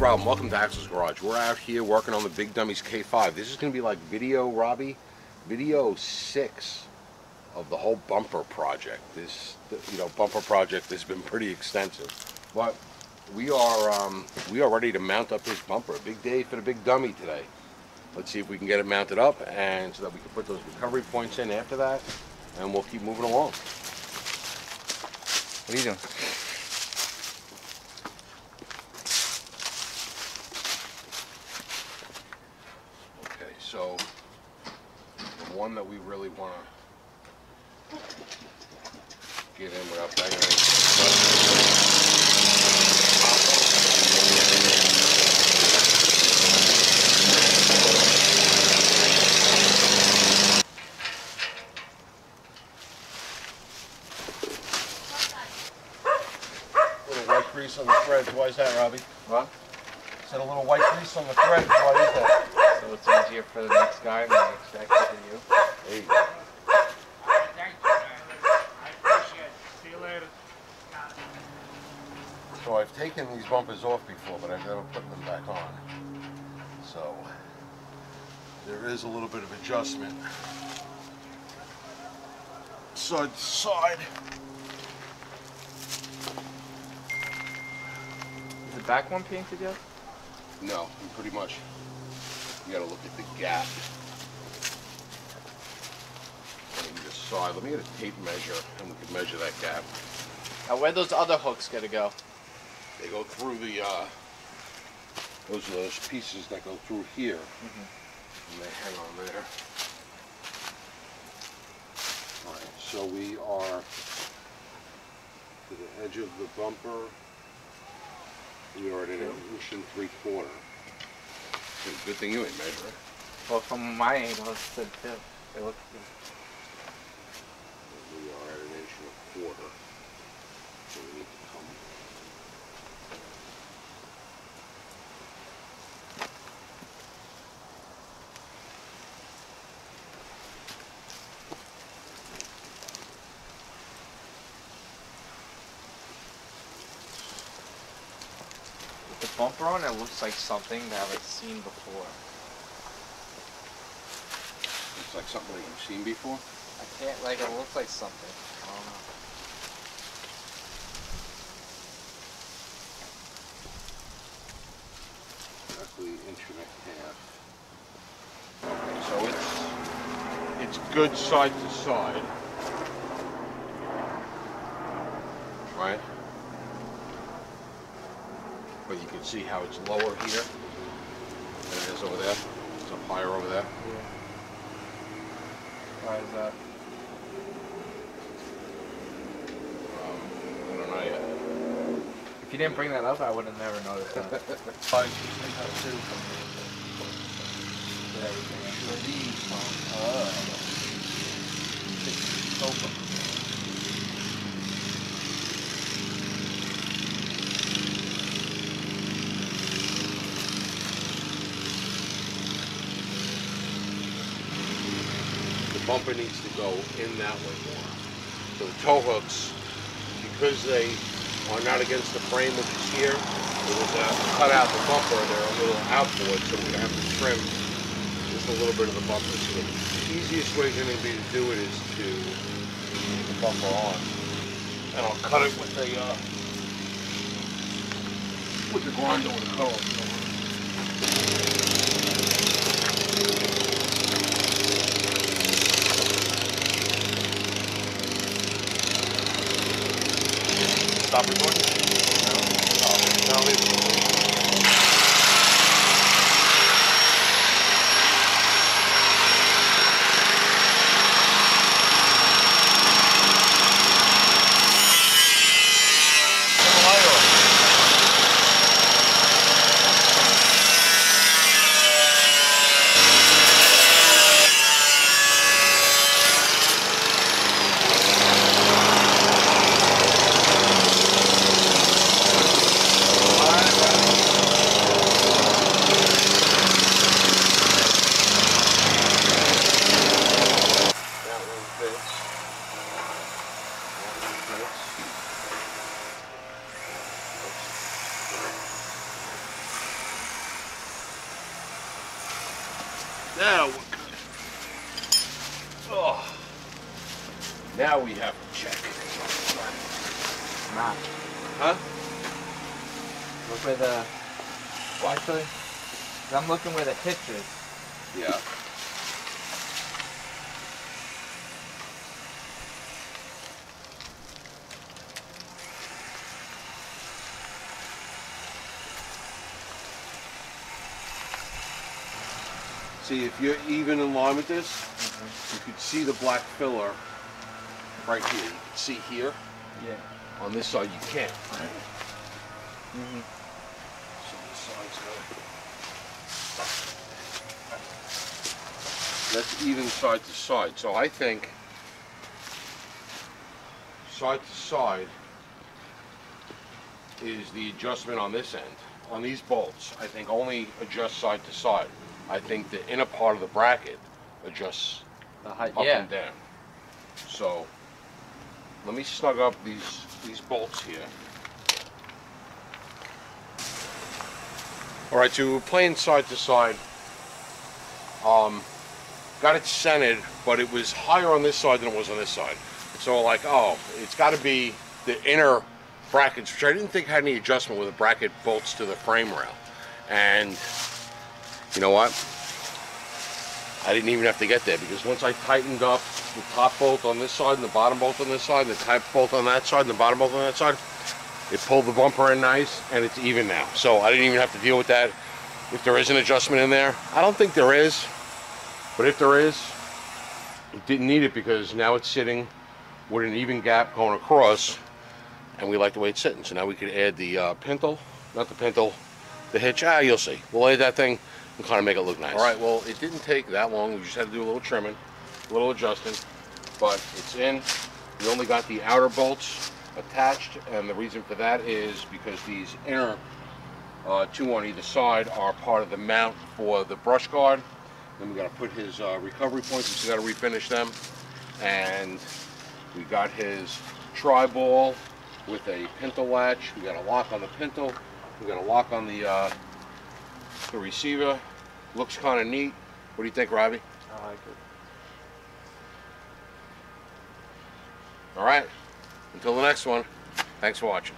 Rob, and welcome to Axel's Garage. We're out here working on the Big Dummies K5. This is going to be like video 6 of the whole bumper project. This, bumper project has been pretty extensive, but we are ready to mount up this bumper. A big day for the Big Dummy today. Let's see if we can get it mounted up, and so that we can put those recovery points in after that, and we'll keep moving along. What are you doing? So, the one that we really want to get in without banging it. Little white grease on the threads. Why is that, Robbie? What? Said a little white grease on the threads. Why is that? So it's easier for the next guy than I expected for you. There you go. Thank you, man. I appreciate it. See you later. So I've taken these bumpers off before, but I've never put them back on. So there is a little bit of adjustment. Side to side. Is the back one painted yet? No, pretty much. You gotta look at the gap. On either side. Let me get a tape measure and we can measure that gap. Now where'd those other hooks gotta go? They go through the, those are those pieces that go through here. And they hang on there. Alright, so we are to the edge of the bumper. We are at an 1 3/4. Good thing you ain't measuring. Well, from my angle, it's the tip. It looks good. We are at an 1 1/4. So we need to come. The bumper on it looks like something that I've seen before. Looks like something that you've seen before. I can't, like, it looks like something. I don't know. Roughly 1.5 inches. Okay, so it's good side to side. Right? But you can see how it's lower here than it is over there. It's up higher over there. Yeah. Why is that? I don't know yet. If you didn't bring that up, I would have never noticed that. The bumper needs to go in that way more. So the tow hooks, because they are not against the frame, which is here, we're going to cut out the bumper. They're a little outboard, so we're going to have to trim just a little bit of the bumper. So the easiest way going to be to do it is to put the bumper on. And I'll cut it with the grinder with a cut off. Stop recording? No. Oh, no, leave it. Now we're good. Oh. Now we have to check. Nah. Huh? Look where the... Well, actually, I'm looking where the hitch is. Yeah. See, if you're even in line with this, you could see the black filler right here. You can see here. Yeah. On this side, you can't. Mm-hmm. So this side's good. That's even side to side. So I think side to side is the adjustment on this end. On these bolts, I think only adjust side to side. I think the inner part of the bracket adjusts The height, up yeah. and down. So let me snug up these bolts here. All right, so we're playing side to side. Got it centered, but it was higher on this side than it was on this side. So like, oh, it's got to be the inner brackets, which I didn't think had any adjustment with the bracket bolts to the frame rail. And you know what? I didn't even have to get there, because once I tightened up the top bolt on this side and the bottom bolt on this side, and the top bolt on that side and the bottom bolt on that side, it pulled the bumper in nice, and it's even now. So I didn't even have to deal with that. If there is an adjustment in there, I don't think there is, but if there is, it didn't need it, because now it's sitting with an even gap going across, and we like the way it's sitting. So now we could add the pintle, not the pintle, the hitch. You'll see. We'll add that thing and kind of make it look nice. All right, well, it didn't take that long. We just had to do a little trimming, a little adjusting, but it's in. We only got the outer bolts attached, and the reason for that is because these inner two on either side are part of the mount for the brush guard. Then we got to put his recovery points, which we got to refinish them, and we got his TriBall with a pintle latch. We got a lock on the pintle. We got a lock on the receiver. Looks kind of neat. What do you think, Robbie? I like it. All right. Until the next one. Thanks for watching.